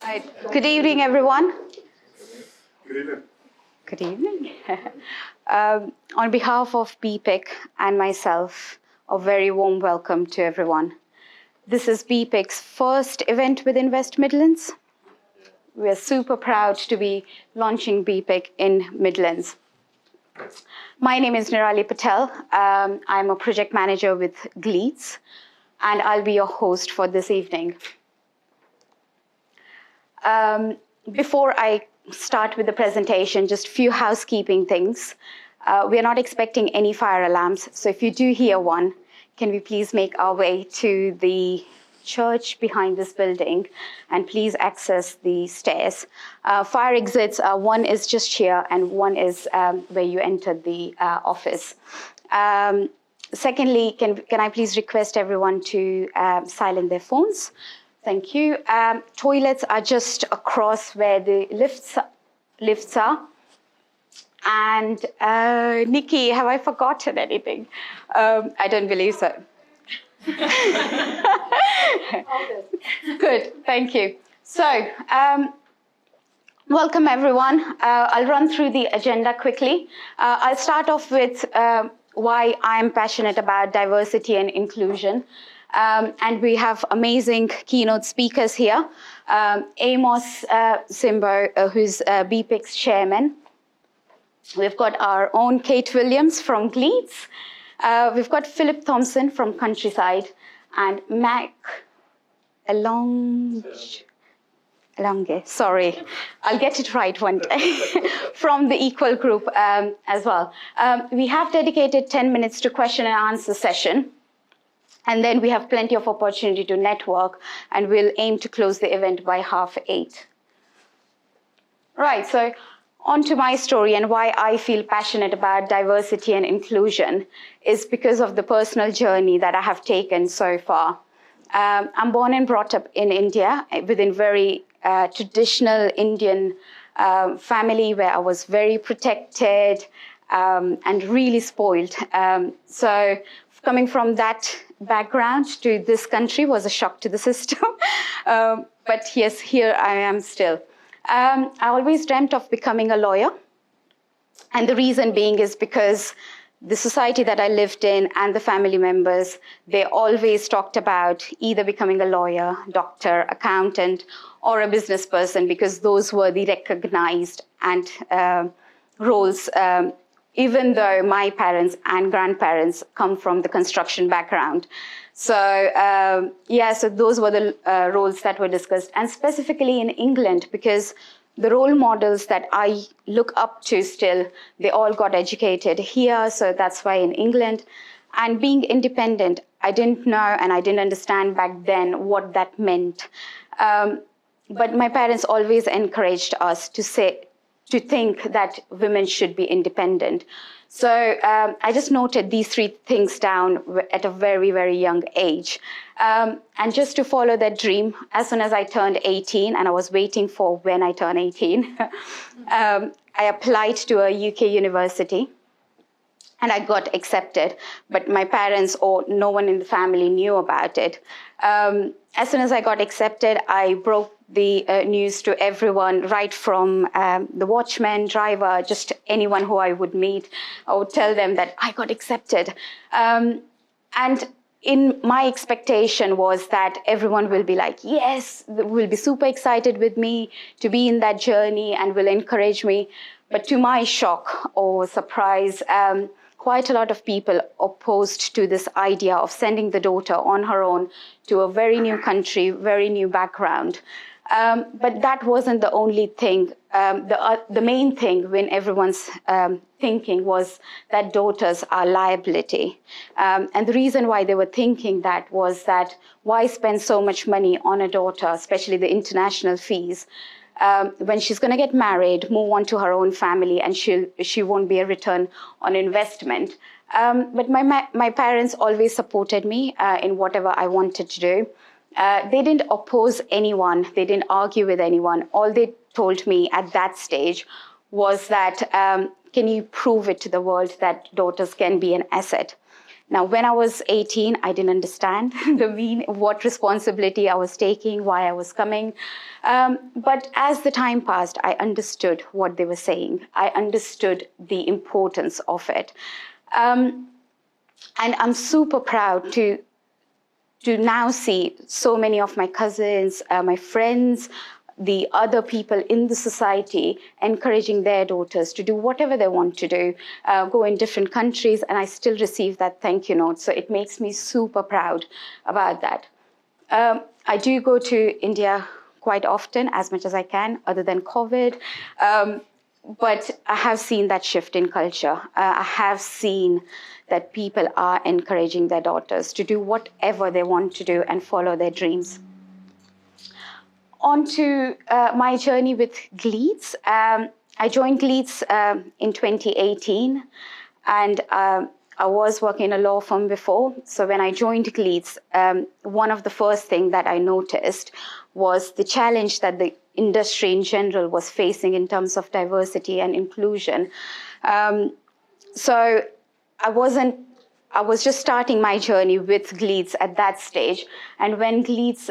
Right. Good evening, everyone. Good evening. Good evening. On behalf of BPIC and myself, a very warm welcome to everyone. This is BPIC's first event within West Midlands. We are super proud to be launching BPIC in Midlands. My name is Nirali Patel. I'm a project manager with Gleeds, and I'll be your host for this evening. Before I start with the presentation, just a few housekeeping things. We are not expecting any fire alarms, so if you do hear one, can we please make our way to the church behind this building and please access the stairs. Fire exits, one is just here and one is where you entered the office. Secondly, can I please request everyone to silence their phones? Thank you. Toilets are just across where the lifts are. And Nikki, have I forgotten anything? I don't believe so. Good, thank you. So, welcome everyone. I'll run through the agenda quickly. I'll start off with why I'm passionate about diversity and inclusion. And we have amazing keynote speakers here. Amos Simbo, who's BPIC's chairman. We've got our own Kate Williams from Gleeds. We've got Phillip Thompson from Countryside and Alonge, sorry, I'll get it right one day, from the Equal Group as well. We have dedicated 10 minutes to question and answer session. And then we have plenty of opportunity to network, and we'll aim to close the event by 8:30. Right, so on to my story and why I feel passionate about diversity and inclusion is because of the personal journey that I have taken so far. I'm born and brought up in India within very traditional Indian family where I was very protected and really spoiled. So coming from that background to this country was a shock to the system. But yes, here I am still. I always dreamt of becoming a lawyer. And the reason being is because the society that I lived in and the family members, they always talked about either becoming a lawyer, doctor, accountant, or a business person, because those were the recognized and roles, even though my parents and grandparents come from the construction background. So so those were the roles that were discussed, and specifically in England, because the role models that I look up to still, they all got educated here, so that's why in England. And being independent, I didn't know and I didn't understand back then what that meant. But my parents always encouraged us to think that women should be independent. So I just noted these three things down at a very, very young age. And just to follow that dream, as soon as I turned 18, and I was waiting for when I turned 18, I applied to a UK university. And I got accepted, but my parents or no one in the family knew about it. As soon as I got accepted, I broke the news to everyone, right from the watchman, driver, just anyone who I would meet. I would tell them that I got accepted. And in my expectation was that everyone will be like, yes, will be super excited with me to be in that journey and will encourage me. But to my shock or surprise, quite a lot of people opposed to this idea of sending the daughter on her own to a very new country, very new background. But that wasn't the only thing. The main thing when everyone's thinking was that daughters are liability. And the reason why they were thinking that was that why spend so much money on a daughter, especially the international fees, when she's going to get married, move on to her own family, and she won't be a return on investment. But my parents always supported me in whatever I wanted to do. They didn't oppose anyone. They didn't argue with anyone. All they told me at that stage was that, can you prove it to the world that daughters can be an asset? Now, when I was 18, I didn't understand what responsibility I was taking, why I was coming. But as the time passed, I understood what they were saying. I understood the importance of it. And I'm super proud to now see so many of my cousins, my friends, the other people in the society encouraging their daughters to do whatever they want to do, go in different countries, and I still receive that thank you note. So it makes me super proud about that. I do go to India quite often, as much as I can, other than COVID. But I have seen that shift in culture. I have seen that people are encouraging their daughters to do whatever they want to do and follow their dreams. On to my journey with Gleeds. I joined Gleeds in 2018, and I was working in a law firm before. So when I joined Gleeds, one of the first things that I noticed was the challenge that the industry in general was facing in terms of diversity and inclusion. So I was just starting my journey with Gleeds at that stage. And when Gleeds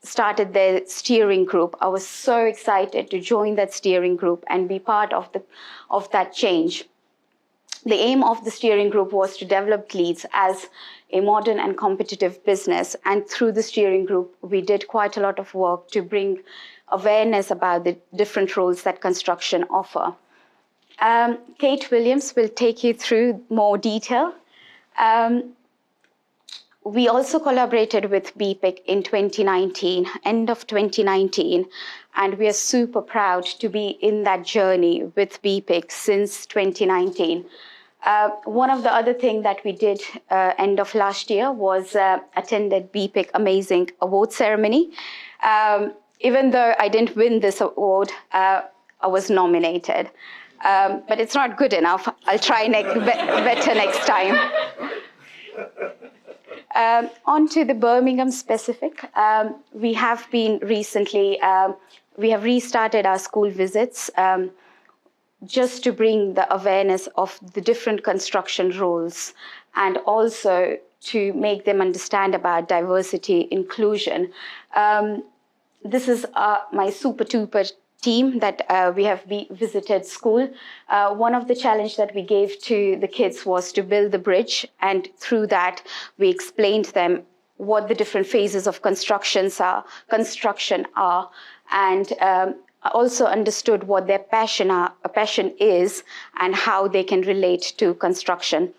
started their steering group, I was so excited to join that steering group and be part of that change. The aim of the steering group was to develop Gleeds as a modern and competitive business. And through the steering group, we did quite a lot of work to bring awareness about the different roles that construction offer. Kate Williams will take you through more detail. We also collaborated with BPIC in 2019, end of 2019, and we are super proud to be in that journey with BPIC since 2019. One of the other things that we did end of last year was attended BPIC Amazing Award Ceremony. Even though I didn't win this award, I was nominated. But it's not good enough. I'll try better next time. On to the Birmingham specific. We have been recently, we have restarted our school visits just to bring the awareness of the different construction roles and also to make them understand about diversity, inclusion. This is my super duper team that we have visited school. One of the challenges that we gave to the kids was to build the bridge, and through that we explained to them what the different phases of construction are, and also understood what their passion is and how they can relate to construction.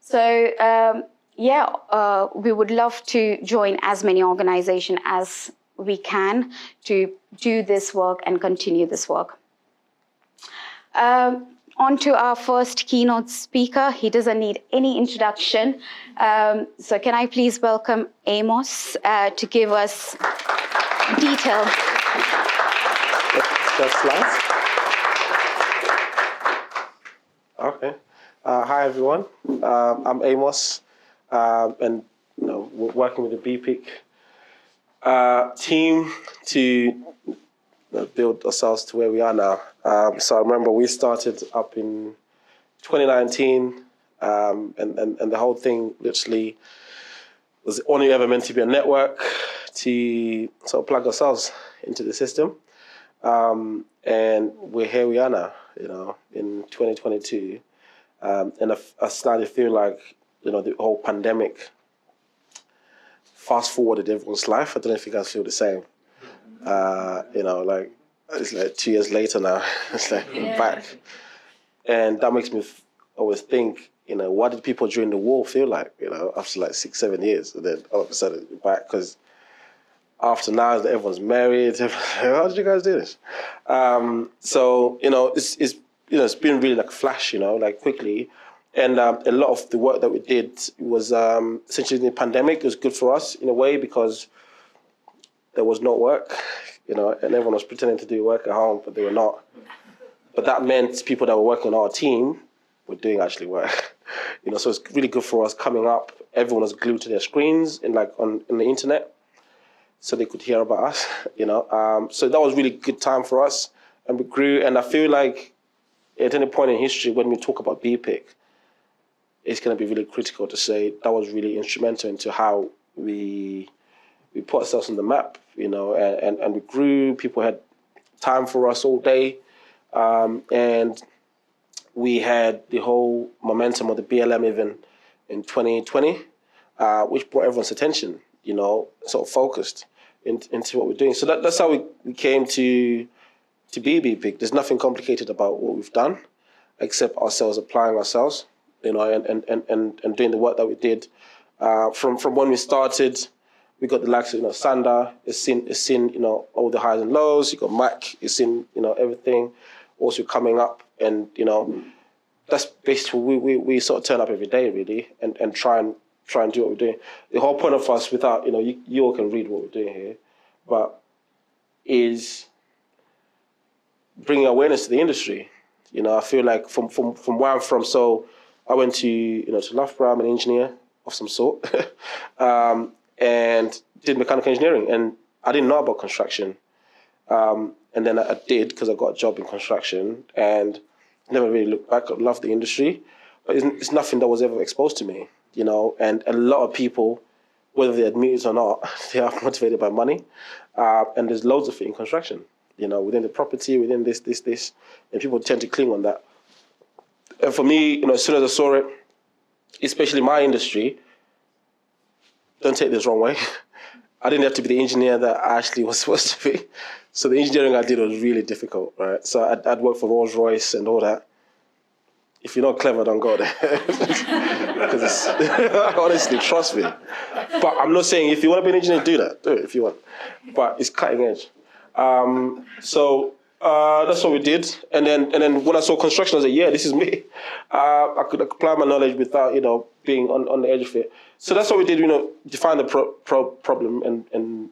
So we would love to join as many organizations as we can to do this work and continue this work. On to our first keynote speaker. He doesn't need any introduction. So can I please welcome Amos to give us detail. Just slides. Okay. Hi everyone. I'm Amos, and working with the BPIC team to build ourselves to where we are now. So I remember we started up in 2019, and the whole thing literally was only ever meant to be a network to sort of plug ourselves into the system. And here we are now, in 2022. And I started to feel like, the whole pandemic fast forwarded everyone's life. I don't know if you guys feel the same. It's like 2 years later now, it's like we're back. And that makes me always think, what did people during the war feel like, after like 6-7 years, and then all of a sudden we're back, because after now that everyone's married, how did you guys do this? It's been really like a flash, like quickly. And a lot of the work that we did was essentially in the pandemic. It was good for us in a way because there was no work, and everyone was pretending to do work at home, but they were not. But that meant people that were working on our team were doing actually work. So it's really good for us coming up. Everyone was glued to their screens on the internet, so they could hear about us. So that was really good time for us, and we grew. And I feel like at any point in history when we talk about BPIC, it's going to be really critical to say that was really instrumental into how we put ourselves on the map, and we grew. People had time for us all day, and we had the whole momentum of the BLM even in 2020, which brought everyone's attention, sort of focused into what we're doing. So that's how we came to BPIC. There's nothing complicated about what we've done, except ourselves applying ourselves, and doing the work that we did. From when we started, we got the likes of, Sander, it's seen, all the highs and lows. You got Mac, it's seen, everything also coming up. And, that's basically, we sort of turn up every day, really, and try and do what we're doing. The whole point of us, without, you all can read what we're doing here, but is bringing awareness to the industry. I feel like from where I'm from, so I went to, to Loughborough. I'm an engineer of some sort, and did mechanical engineering. And I didn't know about construction. And then I did, because I got a job in construction, and never really looked back. I love the industry, but it's nothing that was ever exposed to me, and a lot of people, whether they admit it or not, they are motivated by money. And there's loads of it in construction, within the property, within this, and people tend to cling on that. And for me, as soon as I saw it, especially my industry, don't take this wrong way, I didn't have to be the engineer that I actually was supposed to be. So the engineering I did was really difficult, right? So I'd work for Rolls-Royce and all that. If you're not clever, don't go there. Because honestly, trust me. But I'm not saying if you want to be an engineer, do that. Do it if you want. But it's cutting edge. So that's what we did. And then when I saw construction, I was like, yeah, this is me. I could apply my knowledge without, being on the edge of it. So that's what we did, define the problem and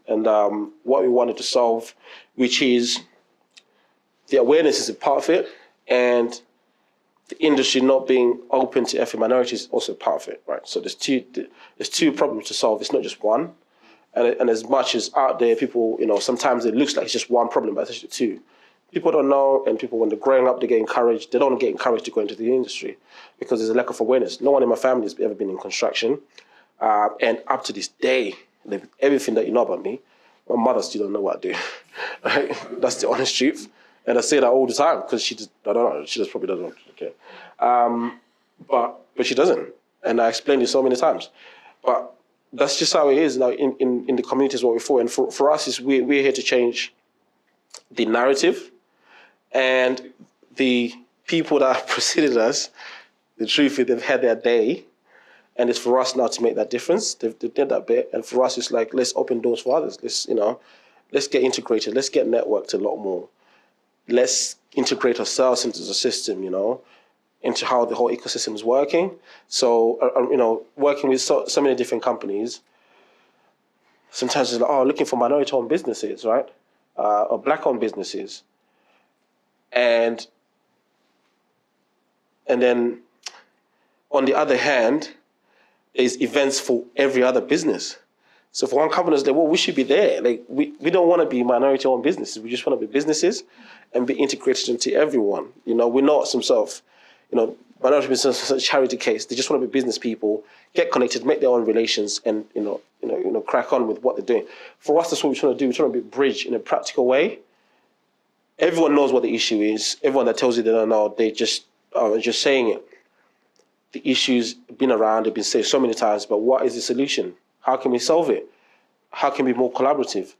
what we wanted to solve, which is the awareness is a part of it, and the industry not being open to ethnic minorities is also part of it, right? So there's two problems to solve. It's not just one. And as much as out there, people, sometimes it looks like it's just one problem, but it's actually two. People don't know, and people, when they're growing up, they get encouraged. They don't get encouraged to go into the industry because there's a lack of awareness. No one in my family has ever been in construction. And up to this day, everything that you know about me, my mother still don't know what I do. Right? That's the honest truth. And I say that all the time because she just probably doesn't care. But she doesn't. And I explained it so many times. But that's just how it is now in the communities what we're for. And for us, we're here to change the narrative. And the people that have preceded us, the truth is they've had their day. And it's for us now to make that difference. They've did that bit. And for us, it's like, let's open doors for others. Let's get integrated. Let's get networked a lot more. Let's integrate ourselves into the system, into how the whole ecosystem is working. So, working with so many different companies, sometimes it's like, looking for minority-owned businesses, right? Or black-owned businesses. And then, on the other hand, there's events for every other business. So for one company, it's like, well, we should be there. Like, we don't want to be minority-owned businesses. We just want to be businesses and be integrated into everyone. We're not some sort of, minority business, a charity case. They just want to be business people, get connected, make their own relations, and crack on with what they're doing. For us, that's what we're trying to do. We're trying to be a bridge in a practical way. Everyone knows what the issue is. Everyone that tells you they don't know, they just are just saying it. The issue's been around, they've been said so many times, but what is the solution? How can we solve it? How can we be more collaborative?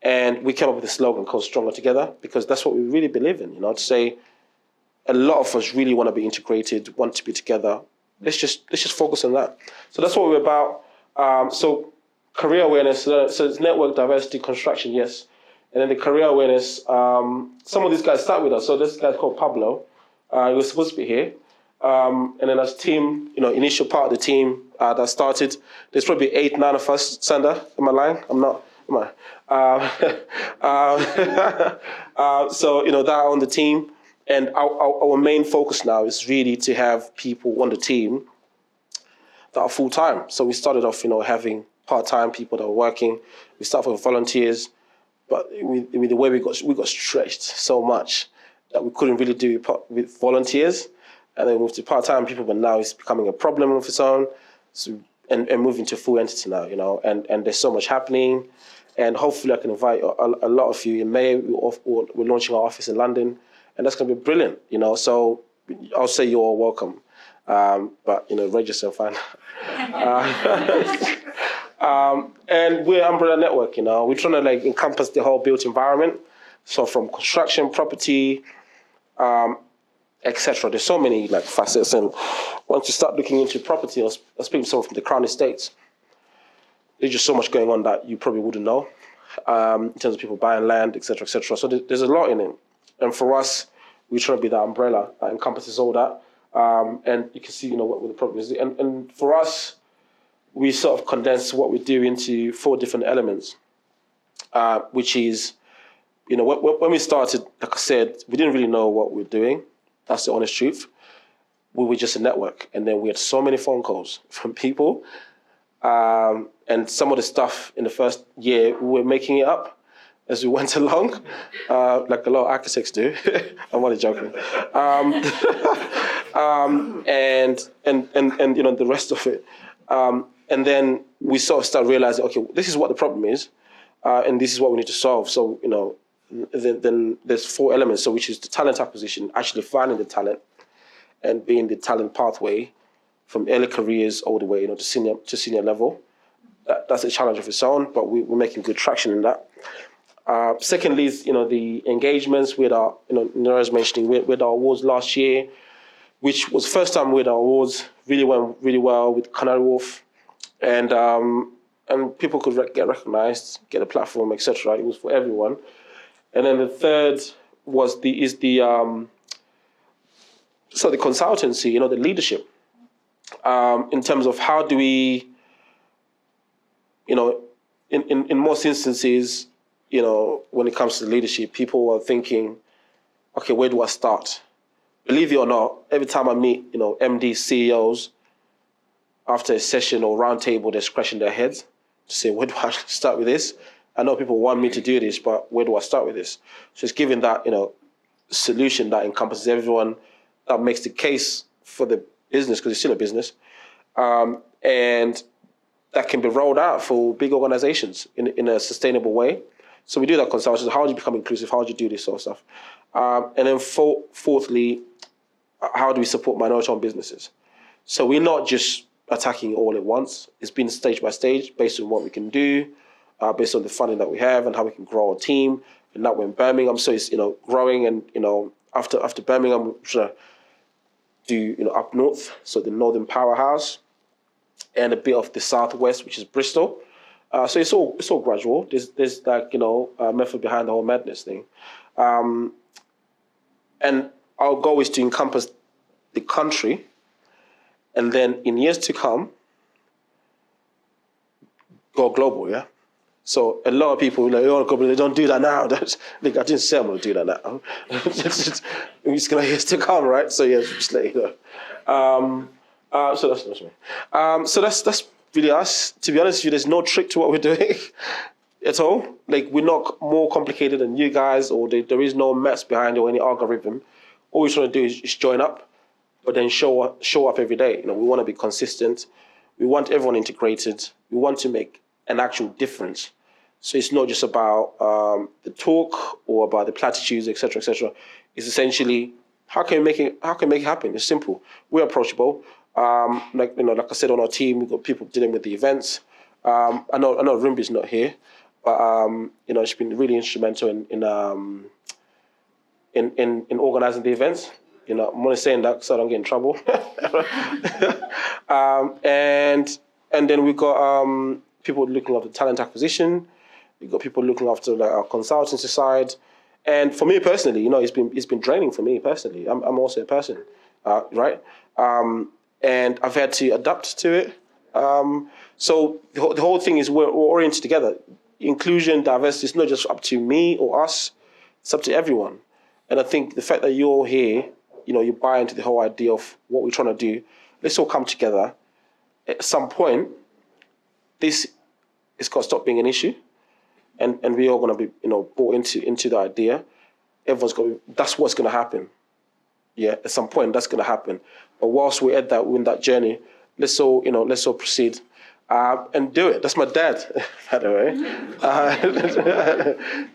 And we came up with a slogan called Stronger Together, because that's what we really believe in, to say a lot of us really want to be integrated, want to be together. Let's just focus on that. So that's what we're about. So career awareness, so it's network diversity construction, yes. And then the career awareness, some of these guys start with us. So this guy's called Pablo. He was supposed to be here. And then as team, initial part of the team that started, there's probably 8, 9 of us. Sander, am I lying? I'm not, am I? So, that on the team. And our main focus now is really to have people on the team that are full-time. So we started off, having part-time people that were working. We started with volunteers, but with the way we got stretched so much that we couldn't really do it with volunteers. and then we moved to part-time people, but now it's becoming a problem of its own. So, and moving to full entity now, and there's so much happening. And hopefully I can invite a lot of you in May. We're launching our office in London, and that's going to be brilliant, So I'll say you're all welcome. But, register and find and we're Umbrella Network, We're trying to encompass the whole built environment. So from construction, property, etc. There's so many facets, and once you start looking into property, I was speaking to someone from the Crown Estates. There's just so much going on that you probably wouldn't know in terms of people buying land, etc., etc. So there's a lot in it, and for us, we try to be that umbrella that encompasses all that. And you can see, what the problem is. And for us, we sort of condense what we do into 4 different elements, which is, when we started, like I said, we didn't really know what we were doing. That's the honest truth. We were just a network. And then we had so many phone calls from people. And some of the stuff in the first year, we were making it up as we went along, like a lot of architects do. I'm only joking. And the rest of it. And then we sort of start realizing, okay, this is what the problem is, and this is what we need to solve. So, then there's 4 elements, so which is the talent acquisition, actually finding the talent and being the talent pathway from early careers all the way, to senior level. That's a challenge of its own, but we're making good traction in that. Secondly is, the engagements with our, Nirali's mentioning, with our awards last year, which was the first time with our awards, really went really well with Canary Wharf, and people could get recognized, get a platform, etc. It was for everyone. And then the third was the consultancy, the leadership, in terms of how do we, in most instances, when it comes to leadership, people are thinking, okay, where do I start? Believe it or not, every time I meet, MD CEOs, after a session or round table, they're scratching their heads to say, where do I start with this? I know people want me to do this, but where do I start with this? So it's giving that, solution that encompasses everyone, that makes the case for the business, because it's still a business, and that can be rolled out for big organizations in a sustainable way. So we do that consultation. How do you become inclusive? How do you do this sort of stuff? And then fourthly, how do we support minority-owned businesses? So we're not just attacking all at once. It's been stage by stage based on what we can do, based on the funding that we have and how we can grow our team. And now we're in Birmingham, so it's growing. And after Birmingham, we're trying to do up north, so the northern powerhouse, and a bit of the southwest, which is Bristol. So it's all gradual. There's a method behind the whole madness thing. And our goal is to encompass the country, and then in years to come, go global, yeah? So a lot of people they don't do that now. I didn't say I'm going to do that now. It's just going to years to come, right? So yeah, just let you know. So that's me. So that's really us. To be honest with you, there's no trick to what we're doing at all. We're not more complicated than you guys, or there is no maths behind it or any algorithm. All we're trying to do is join up, but then show up every day. We want to be consistent. We want everyone integrated. We want to make an actual difference. So it's not just about the talk or about the platitudes, etc., etc. It's essentially how can we make it happen? It's simple. We're approachable. Like I said, on our team, we've got people dealing with the events. I know Rumbi's not here, but she's been really instrumental in organizing the events. I'm only saying that so I don't get in trouble. And then we've got people looking after talent acquisition. We've got people looking after our consultancy side. And for me personally, it's been draining for me personally. I'm also a person, right? And I've had to adapt to it. So the whole thing is we're oriented together. Inclusion, diversity is not just up to me or us, it's up to everyone. And I think the fact that you're all here, you buy into the whole idea of what we're trying to do. Let's all come together. At some point, this is got to stop being an issue. And we're all going to be, bought into the idea. Everyone's got. That's what's going to happen. Yeah, at some point that's going to happen. But whilst we're at that, we're in that journey, let's all proceed and do it. That's my dad, by the way.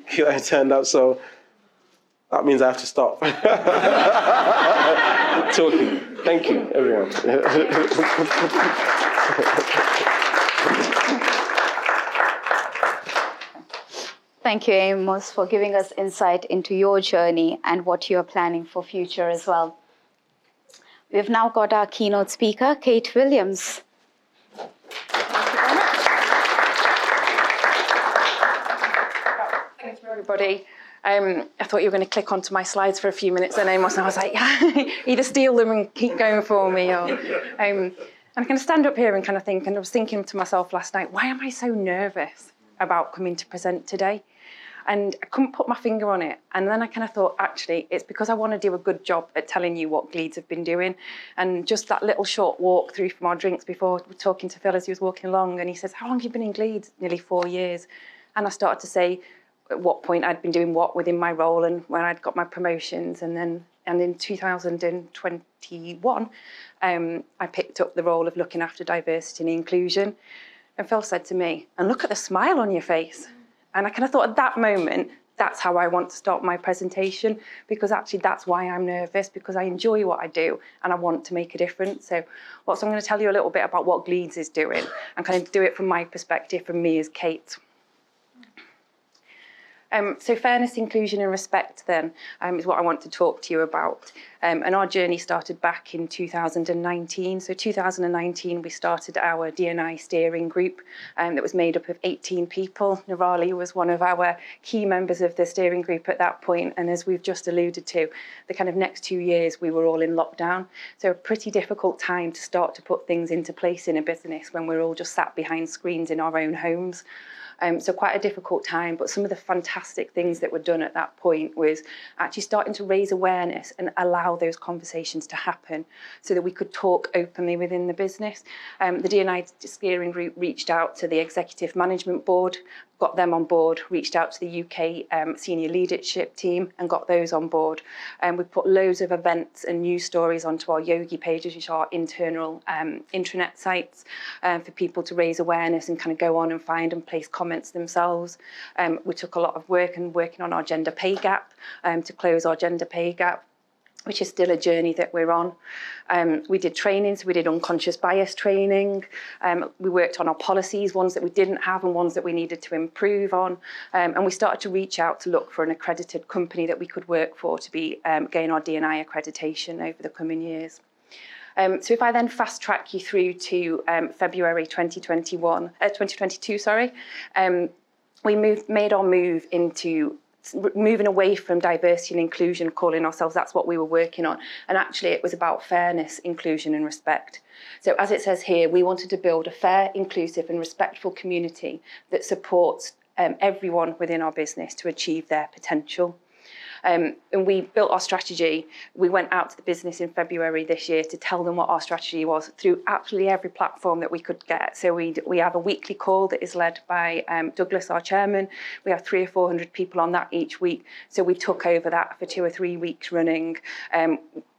It turned out, so that means I have to stop talking. Thank you, everyone. Thank you, Amos, for giving us insight into your journey and what you're planning for future as well. We've now got our keynote speaker, Kate Williams. Thanks, everybody. I thought you were going to click onto my slides for a few minutes then, Amos, and I was like, yeah, either steal them and keep going for me, or... and I kind of stand up here and kind of think, and I was thinking to myself last night, why am I so nervous about coming to present today? And I couldn't put my finger on it. And then I kind of thought, actually, it's because I want to do a good job at telling you what Gleeds have been doing. And just that little short walk through from our drinks before, talking to Phil as he was walking along, and he says, how long have you been in Gleeds? Nearly 4 years. And I started to say at what point I'd been doing what within my role and when I'd got my promotions. And in 2021, I picked up the role of looking after diversity and inclusion. And Phil said to me, and look at the smile on your face. And I kind of thought at that moment, that's how I want to start my presentation, because actually that's why I'm nervous, because I enjoy what I do and I want to make a difference. So I'm going to tell you a little bit about what Gleeds is doing and kind of do it from my perspective, from me as Kate. So fairness, inclusion and respect then is what I want to talk to you about. And our journey started back in 2019. So 2019, we started our D&I steering group that was made up of 18 people. Nirali was one of our key members of the steering group at that point. And as we've just alluded to, the kind of next 2 years, we were all in lockdown. So a pretty difficult time to start to put things into place in a business when we're all just sat behind screens in our own homes. So quite a difficult time, but some of the fantastic things that were done at that point was actually starting to raise awareness and allow those conversations to happen so that we could talk openly within the business. The D&I steering group reached out to the executive management board, got them on board, reached out to the UK senior leadership team and got those on board. We put loads of events and news stories onto our Yogi pages, which are internal intranet sites for people to raise awareness and kind of go on and find and place comments themselves. We took a lot of work and working on our gender pay gap to close our gender pay gap, which is still a journey that we're on. We did training, so we did unconscious bias training. We worked on our policies, ones that we didn't have and ones that we needed to improve on. And we started to reach out to look for an accredited company that we could work for to be gain our D&I accreditation over the coming years. So if I then fast track you through to February 2022, we made our move into moving away from diversity and inclusion, calling ourselves, that's what we were working on. And actually it was about fairness, inclusion and respect. So as it says here, we wanted to build a fair, inclusive and respectful community that supports everyone within our business to achieve their potential. And we built our strategy. We went out to the business in February this year to tell them what our strategy was through absolutely every platform that we could get. So we have a weekly call that is led by Douglas, our chairman. We have 300 or 400 people on that each week. So we took over that for 2 or 3 weeks running.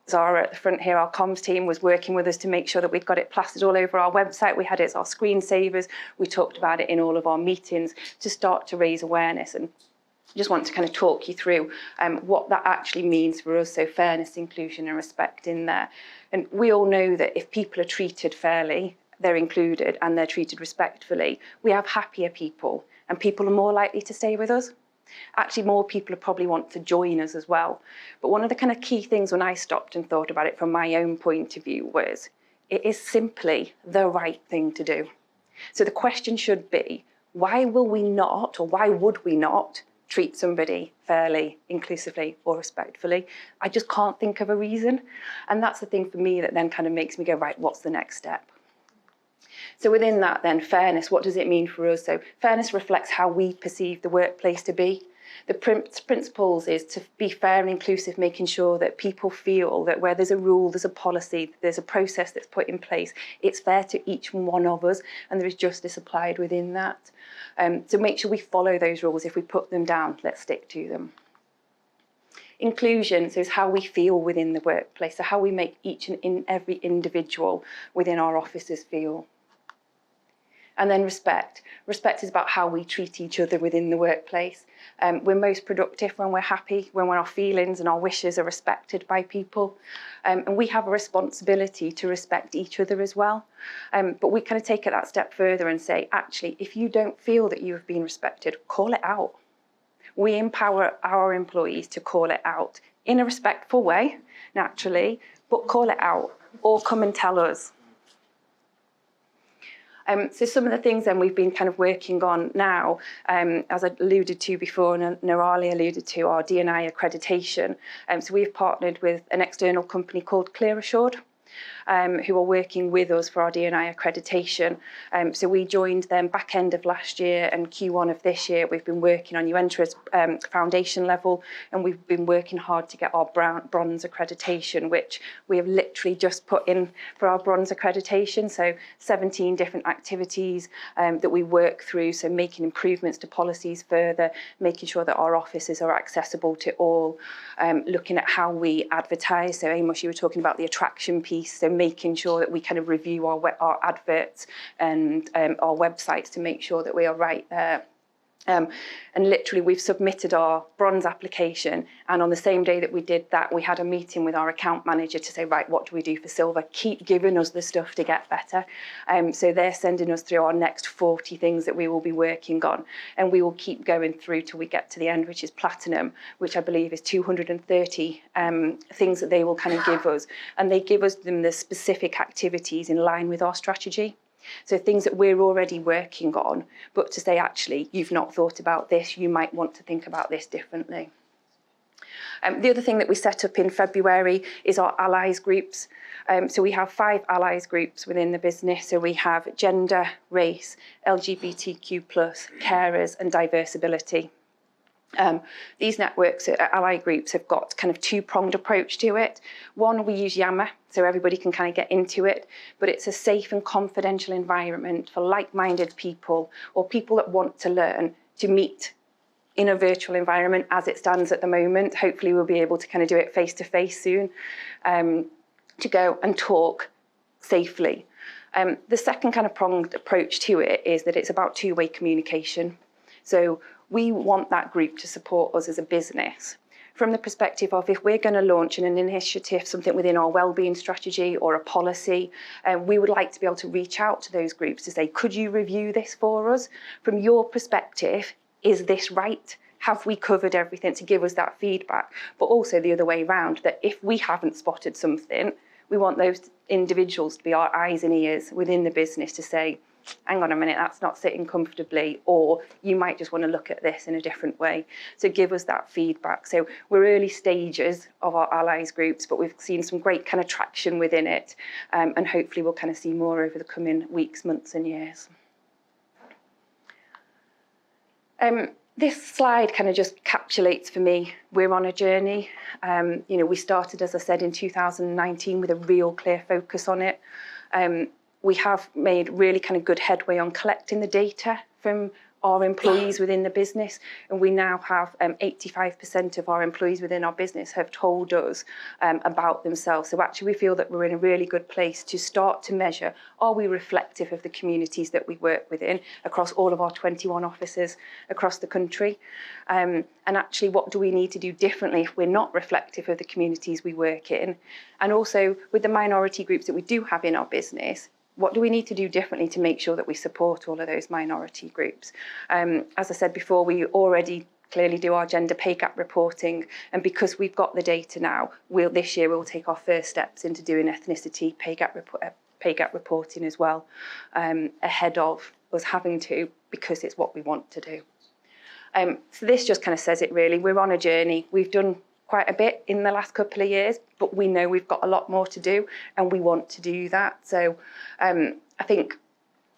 Zara at the front here, our comms team, was working with us to make sure that we'd got it plastered all over our website. We had it as our screensavers. We talked about it in all of our meetings to start to raise awareness. And just want to kind of talk you through what that actually means for us. So fairness, inclusion and respect in there. And we all know that if people are treated fairly, they're included and they're treated respectfully, we have happier people and people are more likely to stay with us. Actually, more people probably want to join us as well. But one of the kind of key things when I stopped and thought about it from my own point of view was it is simply the right thing to do. So the question should be, why will we not, or why would we not treat somebody fairly, inclusively or respectfully? I just can't think of a reason. And that's the thing for me that then kind of makes me go, right, what's the next step? So within that then, fairness, what does it mean for us? So fairness reflects how we perceive the workplace to be. The principles is to be fair and inclusive, making sure that people feel that where there's a rule, there's a policy, there's a process that's put in place, it's fair to each one of us and there is justice applied within that. So make sure we follow those rules. If we put them down, let's stick to them. Inclusion, so it's how we feel within the workplace, so how we make each and every individual within our offices feel. And then respect. Respect is about how we treat each other within the workplace. We're most productive when we're happy, when our feelings and our wishes are respected by people. And we have a responsibility to respect each other as well. But we kind of take it that step further and say, actually, if you don't feel that you have been respected, call it out. We empower our employees to call it out in a respectful way, naturally, but call it out or come and tell us. So some of the things then we've been kind of working on now, as I alluded to before and Nirali alluded to, our D&I accreditation. So we've partnered with an external company called Clear Assured, who are working with us for our D&I accreditation. So we joined them back end of last year, and Q1 of this year we've been working on, you enter as foundation level, and we've been working hard to get our bronze accreditation, which we have literally just put in for our bronze accreditation. So 17 different activities that we work through, so making improvements to policies further, making sure that our offices are accessible to all, looking at how we advertise. So Amos, you were talking about the attraction piece, so making sure that we kind of review our adverts and our websites to make sure that we are right there. And literally we've submitted our bronze application, and on the same day that we did that, we had a meeting with our account manager to say, right, what do we do for silver? Keep giving us the stuff to get better. So they're sending us through our next 40 things that we will be working on, and we will keep going through till we get to the end, which is platinum, which I believe is 230 things that they will kind of give us, and they give us them the specific activities in line with our strategy. So things that we're already working on, but to say, actually, you've not thought about this, you might want to think about this differently. The other thing that we set up in February is our allies groups. So we have 5 allies groups within the business. So we have gender, race, LGBTQ+, carers and diverse ability. These networks, ally groups, have got kind of 2-pronged approach to it. One, we use Yammer, so everybody can kind of get into it, but it's a safe and confidential environment for like-minded people or people that want to learn to meet in a virtual environment as it stands at the moment. Hopefully we'll be able to kind of do it face-to-face soon, to go and talk safely. The second kind of pronged approach to it is that it's about 2-way communication. So we want that group to support us as a business from the perspective of, if we're going to launch an initiative, something within our wellbeing strategy or a policy, we would like to be able to reach out to those groups to say, could you review this for us? From your perspective, is this right? Have we covered everything? To give us that feedback. But also the other way around, that if we haven't spotted something, we want those individuals to be our eyes and ears within the business to say, hang on a minute, that's not sitting comfortably, or you might just want to look at this in a different way. So give us that feedback. So we're early stages of our allies groups, but we've seen some great kind of traction within it, and hopefully we'll kind of see more over the coming weeks, months and years. This slide kind of just encapsulates for me, we're on a journey. We started, as I said, in 2019 with a real clear focus on it. We have made really kind of good headway on collecting the data from our employees within the business, and we now have 85% of our employees within our business have told us about themselves. So actually we feel that we're in a really good place to start to measure, are we reflective of the communities that we work within across all of our 21 offices across the country? And actually, what do we need to do differently if we're not reflective of the communities we work in? And also with the minority groups that we do have in our business, what do we need to do differently to make sure that we support all of those minority groups? As I said before, we already clearly do our gender pay gap reporting, and because we've got the data now, this year we'll take our first steps into doing ethnicity pay gap reporting as well, ahead of us having to, because it's what we want to do. So this just kind of says it really. We're on a journey. We've done quite a bit in the last couple of years, but we know we've got a lot more to do, and we want to do that. So I think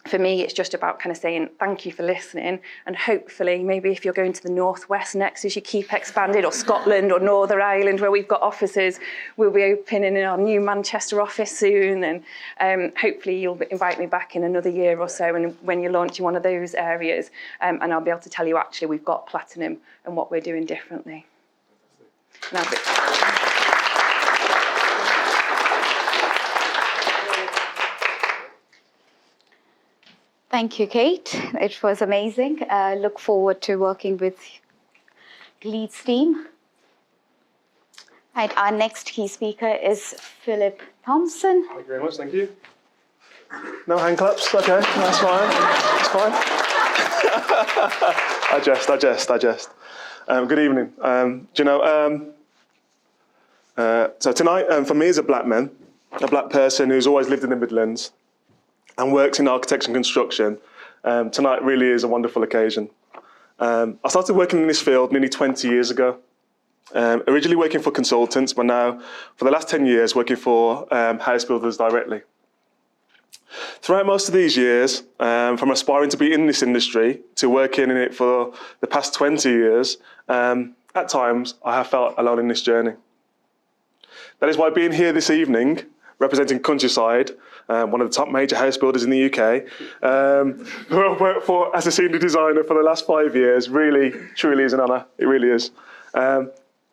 for me, it's just about kind of saying thank you for listening, and hopefully maybe if you're going to the Northwest next as you keep expanding, or Scotland or Northern Ireland where we've got offices, we'll be opening in our new Manchester office soon, and hopefully you'll invite me back in another year or so, and when you're launching one of those areas, and I'll be able to tell you actually we've got platinum and what we're doing differently. And that's it. Thank you, Kate. It was amazing. Look forward to working with Gleeds team. Right, our next key speaker is Phillip Thompson. Thank you very much, thank you. No hand claps, okay, that's fine, that's fine. I jest. Good evening. So tonight, for me as a black man, a black person who's always lived in the Midlands and works in architecture and construction, tonight really is a wonderful occasion. I started working in this field nearly 20 years ago. Originally working for consultants, but now for the last 10 years working for house builders directly. Throughout most of these years, from aspiring to be in this industry to working in it for the past 20 years, at times I have felt alone in this journey. That is why being here this evening, representing Countryside, one of the top major house builders in the UK, who I've worked for as a senior designer for the last 5 years, really, truly is an honour. It really is.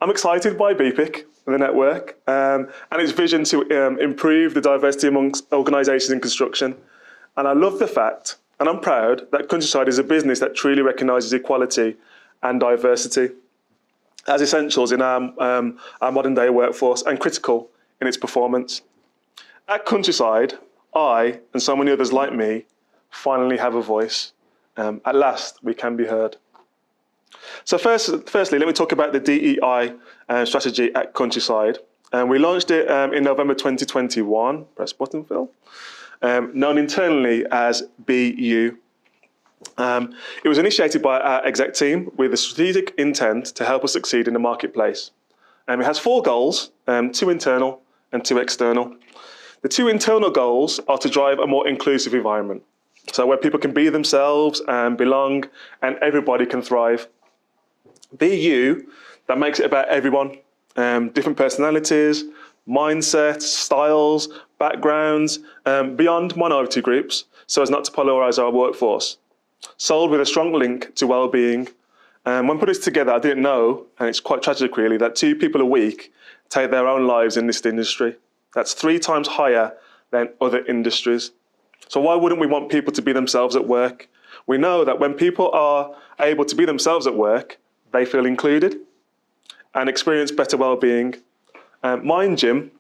I'm excited by BPIC, the network, and its vision to improve the diversity amongst organisations in construction. And I love the fact, and I'm proud, that Countryside is a business that truly recognises equality and diversity as essentials in our modern day workforce and critical in its performance. At Countryside, I, and so many others like me, finally have a voice. At last, we can be heard. So firstly, let me talk about the DEI strategy at Countryside. We launched it in November 2021, press button, Phil, known internally as BU. It was initiated by our exec team with a strategic intent to help us succeed in the marketplace. It has 4 goals, 2 internal and 2 external. The 2 internal goals are to drive a more inclusive environment, so where people can be themselves and belong and everybody can thrive. BU, that makes it about everyone, different personalities, mindsets, styles, backgrounds, beyond minority groups, so as not to polarise our workforce. Sold with a strong link to well-being. When put this together, I didn't know, and it's quite tragic really, that 2 people a week take their own lives in this industry. That's 3 times higher than other industries. So why wouldn't we want people to be themselves at work? We know that when people are able to be themselves at work, they feel included and experience better well-being. Mind Gym,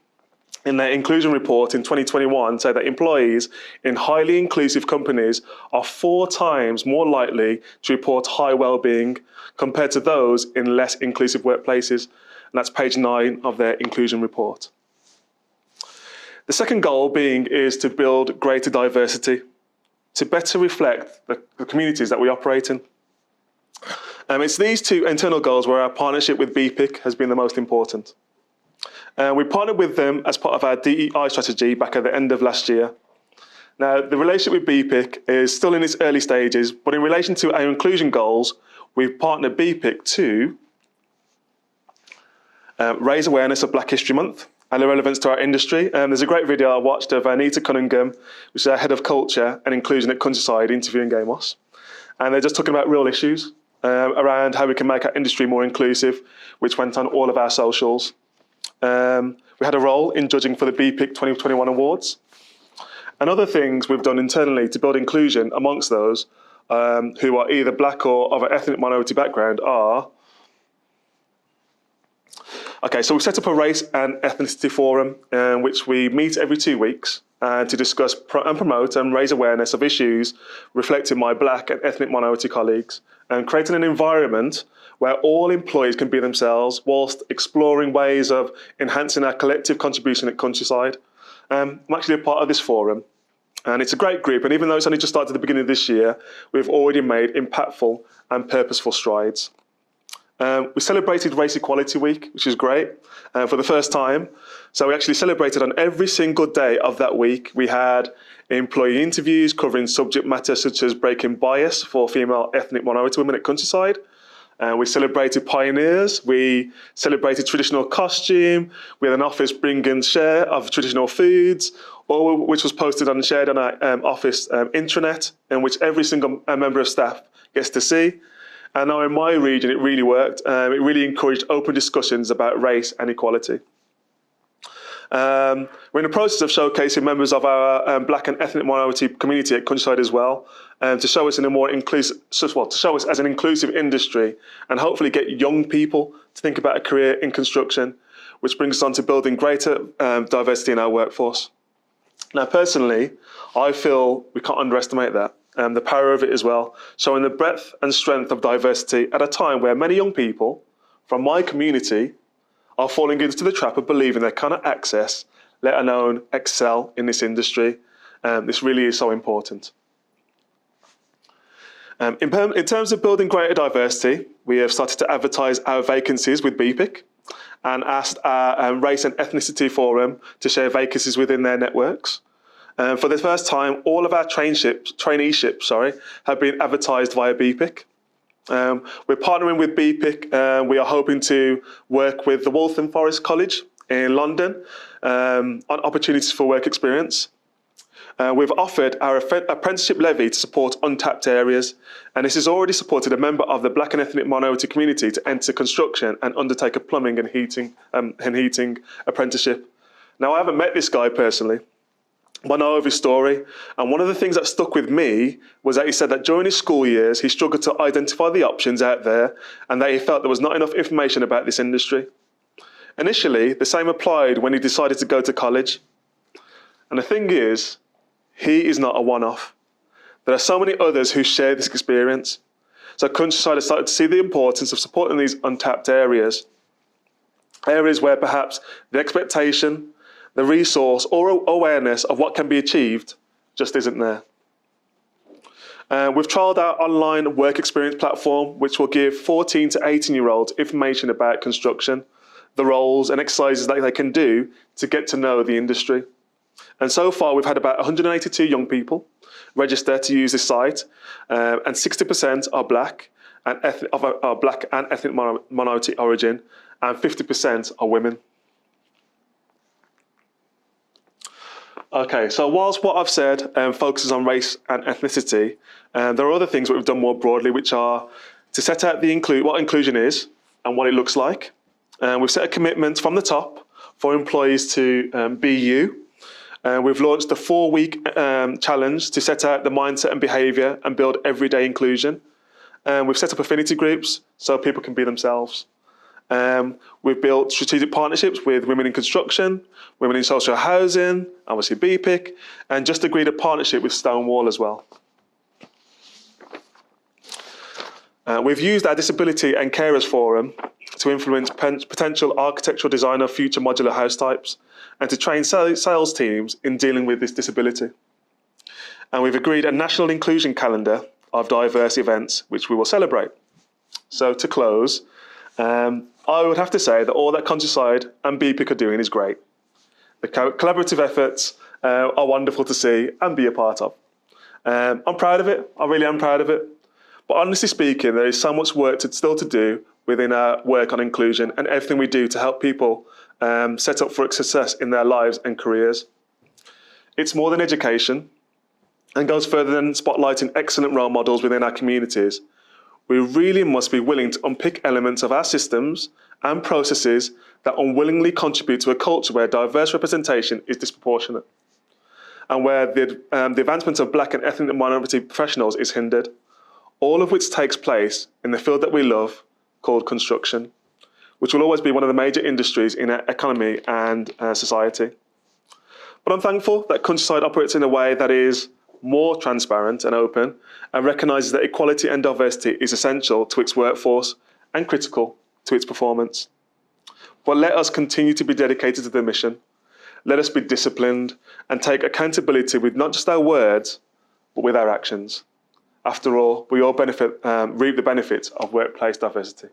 in their inclusion report in 2021, say that employees in highly inclusive companies are 4 times more likely to report high well-being compared to those in less inclusive workplaces. And that's page 9 of their inclusion report. The second goal is to build greater diversity, to better reflect the communities that we operate in. It's these 2 internal goals where our partnership with BPIC has been the most important. We partnered with them as part of our DEI strategy back at the end of last year. Now, the relationship with BPIC is still in its early stages, but in relation to our inclusion goals, we've partnered BPIC to raise awareness of Black History Month and the relevance to our industry. There's a great video I watched of Anita Cunningham, which is our head of culture and inclusion at Countryside, interviewing Amos. And they're just talking about real issues around how we can make our industry more inclusive, which went on all of our socials. We had a role in judging for the BPIC 2021 awards. And other things we've done internally to build inclusion amongst those who are either Black or of an ethnic minority background are, okay, so we've set up a race and ethnicity forum in which we meet every 2 weeks to discuss and promote and raise awareness of issues reflecting my Black and ethnic minority colleagues, and creating an environment where all employees can be themselves whilst exploring ways of enhancing our collective contribution at Countryside. I'm actually a part of this forum, and it's a great group, and even though it's only just started at the beginning of this year, we've already made impactful and purposeful strides. We celebrated Race Equality Week, which is great, for the first time. So we actually celebrated on every single day of that week. We had employee interviews covering subject matter such as breaking bias for female ethnic minority women at Countryside. We celebrated pioneers. We celebrated traditional costume. We had an office bring and share of traditional foods, which was posted and shared on our office intranet, and which every single member of staff gets to see. And now in my region, it really worked. It really encouraged open discussions about race and equality. We're in the process of showcasing members of our Black and ethnic minority community at Countryside as well, to show us in a more inclusive, to show us as an inclusive industry, and hopefully get young people to think about a career in construction, which brings us on to building greater diversity in our workforce. Now, personally, I feel we can't underestimate that, the power of it as well, showing the breadth and strength of diversity at a time where many young people from my community are falling into the trap of believing they cannot access, let alone excel in this industry. This really is so important. In terms of building greater diversity, we have started to advertise our vacancies with BPIC and asked our Race and Ethnicity Forum to share vacancies within their networks. For the first time, all of our traineeships have been advertised via BPIC. We're partnering with BPIC. We are hoping to work with the Waltham Forest College in London on opportunities for work experience. We've offered our apprenticeship levy to support untapped areas, and this has already supported a member of the Black and ethnic minority community to enter construction and undertake a plumbing and heating apprenticeship. Now, I haven't met this guy personally, but I know of his story, and one of the things that stuck with me was that he said that during his school years, he struggled to identify the options out there and that he felt there was not enough information about this industry. Initially, the same applied when he decided to go to college. And the thing is, he is not a one-off. There are so many others who share this experience. So Countryside has started to see the importance of supporting these untapped areas where perhaps the expectation, the resource or awareness of what can be achieved just isn't there. We've trialled our online work experience platform, which will give 14 to 18-year-olds information about construction, the roles and exercises that they can do to get to know the industry. And so far, we've had about 182 young people register to use this site, and 60% are Black and ethnic minority origin, and 50% are women. Okay, so whilst what I've said focuses on race and ethnicity, there are other things that we've done more broadly, which are to set out what inclusion is and what it looks like. We've set a commitment from the top for employees to be you. We've launched a 4-week challenge to set out the mindset and behaviour and build everyday inclusion. We've set up affinity groups so people can be themselves. We've built strategic partnerships with women in construction, women in social housing, obviously BPIC, and just agreed a partnership with Stonewall as well. We've used our Disability and Carers Forum to influence potential architectural design of future modular house types and to train sales teams in dealing with this disability. And we've agreed a national inclusion calendar of diverse events, which we will celebrate. So to close, I would have to say that all that Countryside and BPIC are doing is great. The collaborative efforts are wonderful to see and be a part of. I'm proud of it. I really am proud of it. But honestly speaking, there is so much work still to do within our work on inclusion and everything we do to help people set up for success in their lives and careers. It's more than education and goes further than spotlighting excellent role models within our communities. We really must be willing to unpick elements of our systems and processes that unwillingly contribute to a culture where diverse representation is disproportionate and where the advancement of Black and ethnic minority professionals is hindered, all of which takes place in the field that we love, called construction, which will always be one of the major industries in our economy and society. But I'm thankful that Countryside operates in a way that is more transparent and open and recognises that equality and diversity is essential to its workforce and critical to its performance. But let us continue to be dedicated to the mission. Let us be disciplined and take accountability with not just our words, but with our actions. After all, we all reap the benefits of workplace diversity.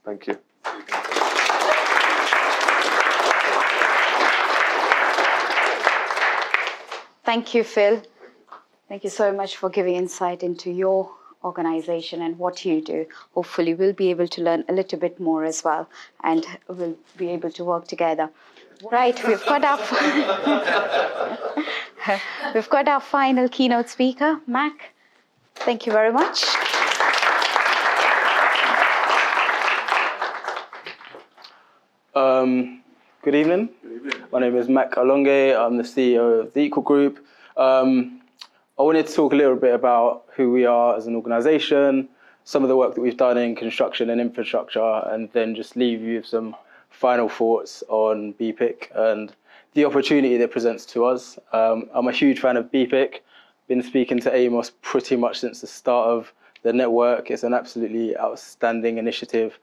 Thank you. Thank you, Phil. Thank you so much for giving insight into your organisation and what you do. Hopefully, we'll be able to learn a little bit more as well, and we'll be able to work together. Right, we've got our final keynote speaker, Mac. Thank you very much. Good evening. My name is Mac Alonge. I'm the CEO of the Equal Group. I wanted to talk a little bit about who we are as an organisation, some of the work that we've done in construction and infrastructure, and then just leave you with some final thoughts on BPIC and the opportunity that presents to us. I'm a huge fan of BPIC. Been speaking to Amos pretty much since the start of the network. It's an absolutely outstanding initiative.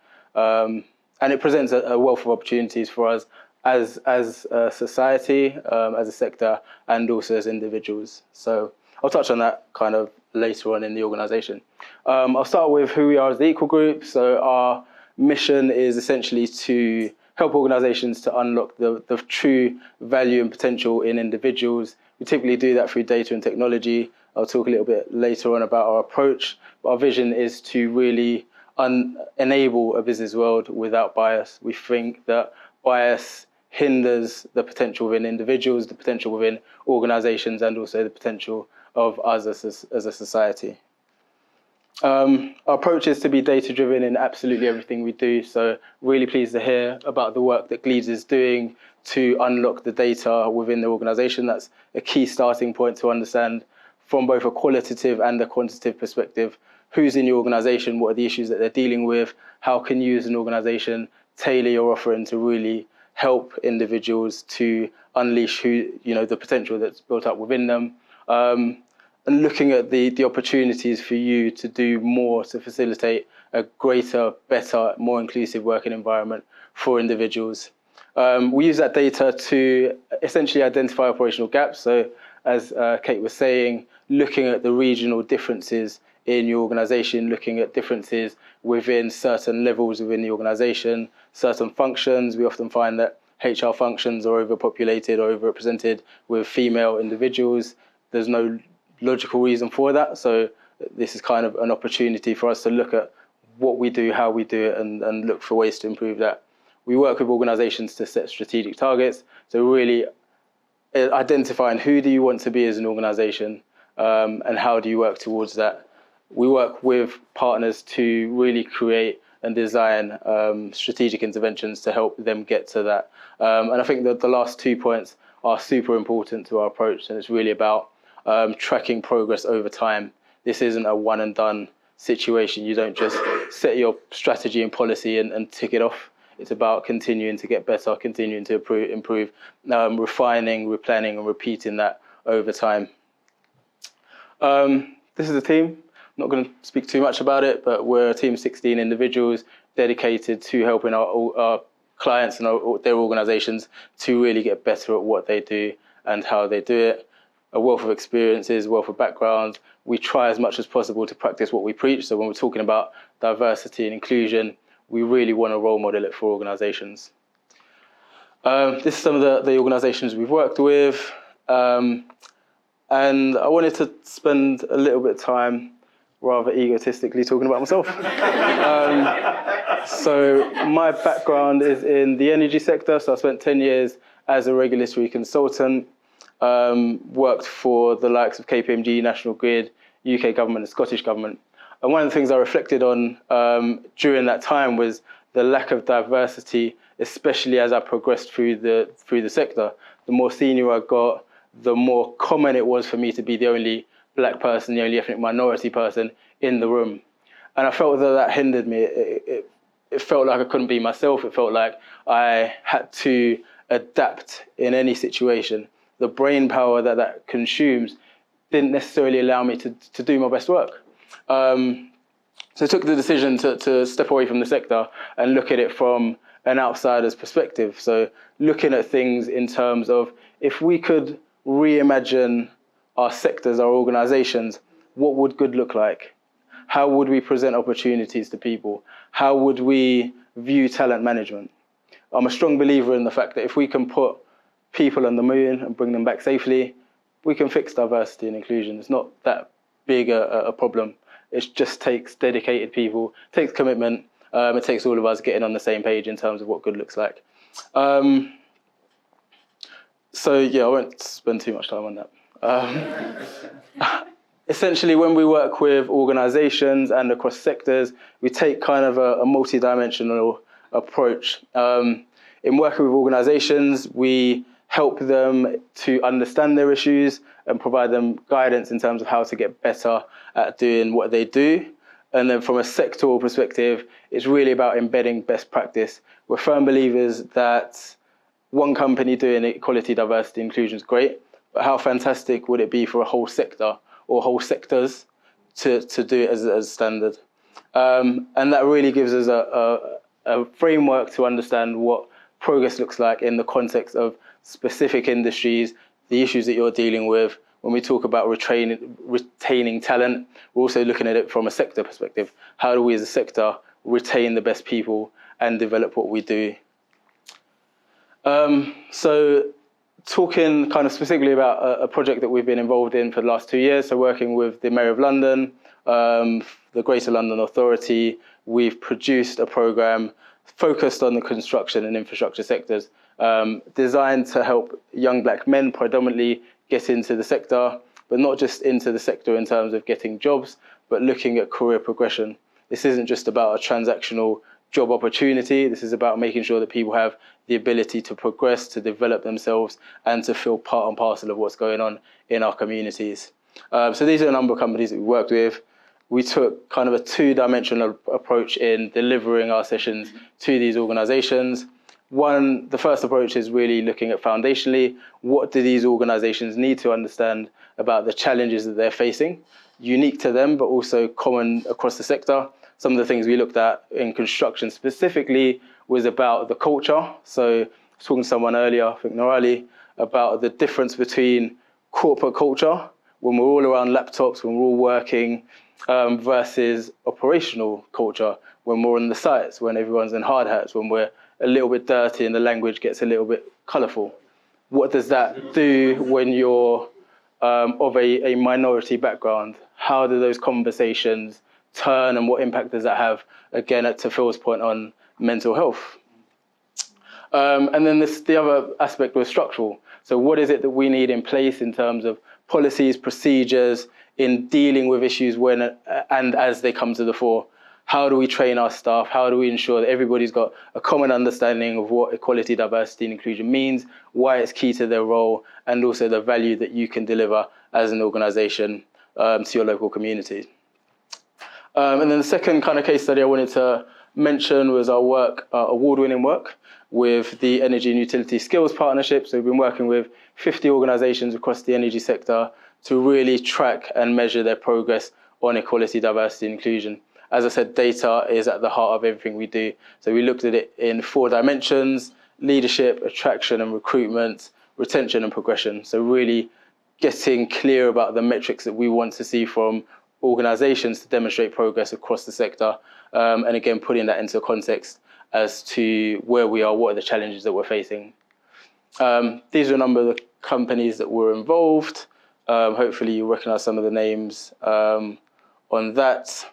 And it presents a wealth of opportunities for us as a society, as a sector, and also as individuals. So I'll touch on that kind of later on in the organisation. I'll start with who we are as the Equal Group. So our mission is essentially to help organisations to unlock the true value and potential in individuals. We typically do that through data and technology. I'll talk a little bit later on about our approach. But our vision is to really enable a business world without bias. We think that bias hinders the potential within individuals, the potential within organisations, and also the potential of us as a society. Our approach is to be data-driven in absolutely everything we do. So really pleased to hear about the work that Gleeds is doing to unlock the data within the organisation. That's a key starting point to understand from both a qualitative and a quantitative perspective who's in your organisation, what are the issues that they're dealing with, how can you as an organisation tailor your offering to really help individuals to unleash the potential that's built up within them, and looking at the opportunities for you to do more to facilitate a greater, better, more inclusive working environment for individuals. We use that data to essentially identify operational gaps. So as Kate was saying, looking at the regional differences in your organisation, looking at differences within certain levels within the organisation, certain functions. We often find that HR functions are overpopulated or overrepresented with female individuals. There's no logical reason for that. So this is kind of an opportunity for us to look at what we do, how we do it, and look for ways to improve that. We work with organisations to set strategic targets. So really identifying who do you want to be as an organisation, and how do you work towards that. We work with partners to really create and design strategic interventions to help them get to that. And I think that the last 2 points are super important to our approach, and it's really about tracking progress over time. This isn't a one and done situation. You don't just set your strategy and policy and tick it off. It's about continuing to get better, continuing to improve, refining, replanning, and repeating that over time. This is a team. I'm not going to speak too much about it, but we're a team of 16 individuals dedicated to helping our clients and their organisations to really get better at what they do and how they do it. A wealth of experiences, wealth of backgrounds. We try as much as possible to practice what we preach. So when we're talking about diversity and inclusion, we really want to role model it for organisations. This is some of the organisations we've worked with. And I wanted to spend a little bit of time rather egotistically talking about myself. So my background is in the energy sector. So I spent 10 years as a regulatory consultant, worked for the likes of KPMG, National Grid, UK government and Scottish government. And one of the things I reflected on during that time was the lack of diversity, especially as I progressed through the sector. The more senior I got, the more common it was for me to be the only black person, the only ethnic minority person in the room. And I felt that hindered me. It felt like I couldn't be myself. It felt like I had to adapt in any situation. The brain power that consumes didn't necessarily allow me to do my best work. So I took the decision to step away from the sector and look at it from an outsider's perspective. So looking at things in terms of if we could reimagine our sectors, our organisations, what would good look like? How would we present opportunities to people? How would we view talent management? I'm a strong believer in the fact that if we can put people on the moon and bring them back safely, we can fix diversity and inclusion. It's not that big a problem. It just takes dedicated people, takes commitment. It takes all of us getting on the same page in terms of what good looks like. So yeah, I won't spend too much time on that. Essentially, when we work with organisations and across sectors, we take kind of a multi-dimensional approach. in working with organisations, we help them to understand their issues and provide them guidance in terms of how to get better at doing what they do. And then from a sectoral perspective, it's really about embedding best practice. We're firm believers that one company doing equality, diversity, inclusion is great, but how fantastic would it be for a whole sector or whole sectors to do it as standard? And that really gives us a framework to understand what progress looks like in the context of specific industries, the issues that you're dealing with. When we talk about retaining talent, we're also looking at it from a sector perspective. How do we as a sector retain the best people and develop what we do? So talking kind of specifically about a project that we've been involved in for the last 2 years, so working with the Mayor of London, the Greater London Authority, we've produced a programme focused on the construction and infrastructure sectors, designed to help young black men predominantly get into the sector, but not just into the sector in terms of getting jobs, but looking at career progression. This isn't just about a transactional job opportunity. This is about making sure that people have the ability to progress, to develop themselves, and to feel part and parcel of what's going on in our communities. So these are a number of companies that we worked with. We took kind of a two-dimensional approach in delivering our sessions to these organisations. One, the first approach is really looking at foundationally, what do these organisations need to understand about the challenges that they're facing, unique to them, but also common across the sector. Some of the things we looked at in construction specifically was about the culture. So I was talking to someone earlier, I think Nirali, about the difference between corporate culture, when we're all around laptops, when we're all working, versus operational culture, when we're on the sites, when everyone's in hard hats, when we're a little bit dirty and the language gets a little bit colourful. What does that do when you're of a minority background? How do those conversations turn and what impact does that have, again, to Phil's point on mental health? And then the other aspect was structural. So what is it that we need in place in terms of policies, procedures, in dealing with issues when and as they come to the fore? How do we train our staff? How do we ensure that everybody's got a common understanding of what equality, diversity, and inclusion means, why it's key to their role, and also the value that you can deliver as an organisation to your local community? And then the second kind of case study I wanted to mention was our work, award-winning work with the Energy and Utility Skills Partnership. So we've been working with 50 organisations across the energy sector to really track and measure their progress on equality, diversity, and inclusion. As I said, data is at the heart of everything we do. So we looked at it in 4 dimensions: leadership, attraction and recruitment, retention and progression. So really getting clear about the metrics that we want to see from organisations to demonstrate progress across the sector. And again, putting that into context as to where we are, what are the challenges that we're facing. These are a number of the companies that were involved. Hopefully you recognise some of the names on that.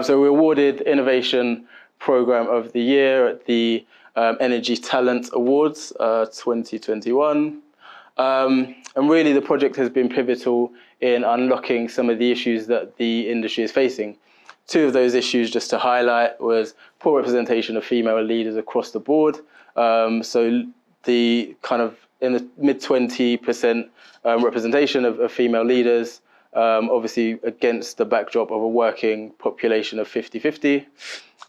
So we awarded Innovation Programme of the Year at the Energy Talent Awards 2021. And really the project has been pivotal in unlocking some of the issues that the industry is facing. 2 of those issues, just to highlight, was poor representation of female leaders across the board. So the kind of in the mid-20% representation of female leaders, obviously against the backdrop of a working population of 50-50.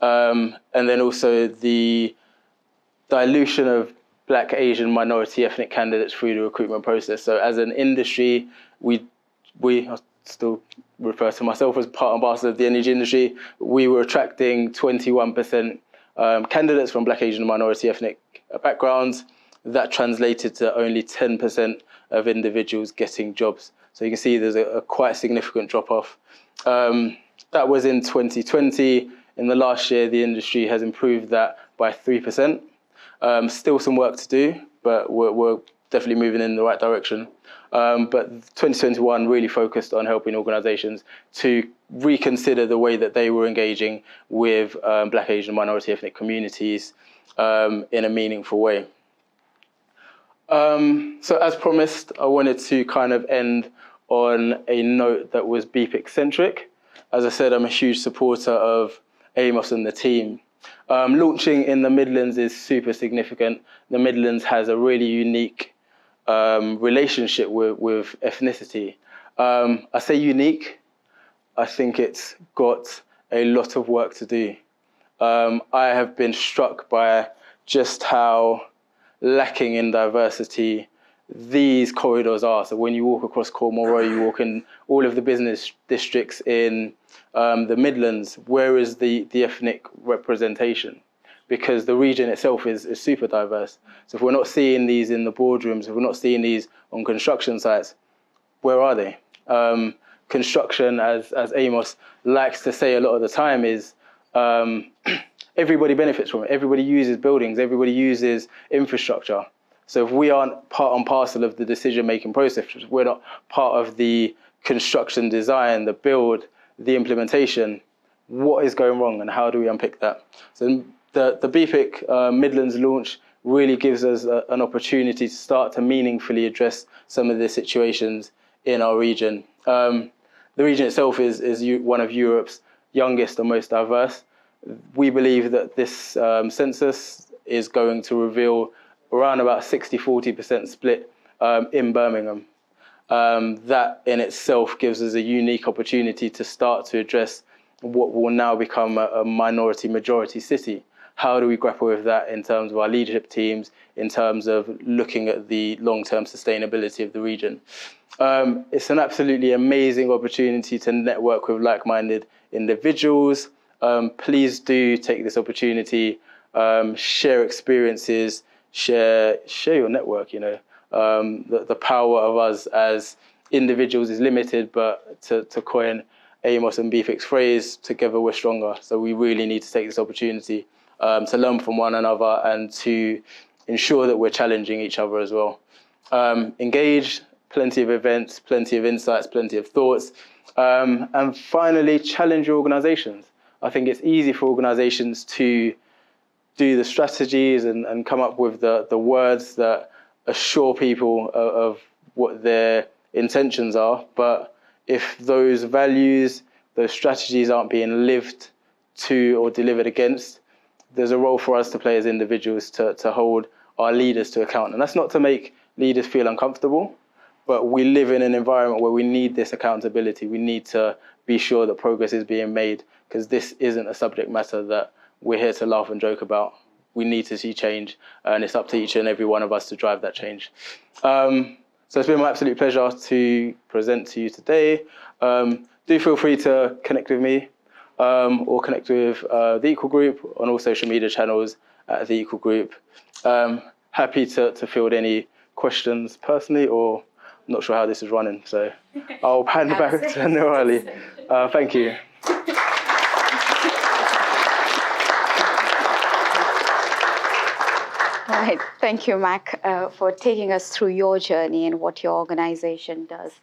And then also the dilution of Black, Asian, minority, ethnic candidates through the recruitment process. So as an industry, we I still refer to myself as part and parcel of the energy industry, we were attracting 21% candidates from Black, Asian, and minority ethnic backgrounds. That translated to only 10% of individuals getting jobs. So you can see there's a quite significant drop-off. That was in 2020. In the last year, the industry has improved that by 3%. Still some work to do, but we're definitely moving in the right direction. But 2021 really focused on helping organisations to reconsider the way that they were engaging with Black, Asian, minority ethnic communities in a meaningful way. So as promised, I wanted to kind of end on a note that was BPIC centric. As I said, I'm a huge supporter of Amos and the team. Launching in the Midlands is super significant. The Midlands has a really unique relationship with ethnicity. I say unique, I think it's got a lot of work to do. I have been struck by just how lacking in diversity these corridors are. So when you walk across Cornwall Road, you walk in all of the business districts in the Midlands, where is the ethnic representation? Because the region itself is super diverse. So if we're not seeing these in the boardrooms, if we're not seeing these on construction sites, where are they? Construction, as Amos likes to say a lot of the time, is everybody benefits from it. Everybody uses buildings. Everybody uses infrastructure. So if we aren't part and parcel of the decision-making process, if we're not part of the construction design, the build, the implementation, what is going wrong and how do we unpick that? So the BPIC Midlands launch really gives us an opportunity to start to meaningfully address some of the situations in our region. The region itself is one of Europe's youngest and most diverse. We believe that this census is going to reveal around about 60-40% split in Birmingham. That in itself gives us a unique opportunity to start to address what will now become a minority-majority city. How do we grapple with that in terms of our leadership teams, in terms of looking at the long-term sustainability of the region? It's an absolutely amazing opportunity to network with like-minded individuals. Please do take this opportunity, share experiences, share your network. You know, the power of us as individuals is limited, but to coin Amos and BPIC's phrase, together we're stronger. So we really need to take this opportunity to learn from one another and to ensure that we're challenging each other as well. Engage, plenty of events, plenty of insights, plenty of thoughts. And finally, challenge your organizations. I think it's easy for organizations to do the strategies and come up with the words that assure people of what their intentions are. But if those values, those strategies aren't being lived to or delivered against, there's a role for us to play as individuals to hold our leaders to account. And that's not to make leaders feel uncomfortable, but we live in an environment where we need this accountability. We need to be sure that progress is being made, because this isn't a subject matter that we're here to laugh and joke about. We need to see change, and it's up to each and every one of us to drive that change. So it's been my absolute pleasure to present to you today. Do feel free to connect with me or connect with the Equal Group on all social media channels at the Equal Group. Happy to field any questions personally, or I'm not sure how this is running, so I'll hand it back to Nirali. Thank you. Right. Thank you, Mac, for taking us through your journey and what your organization does.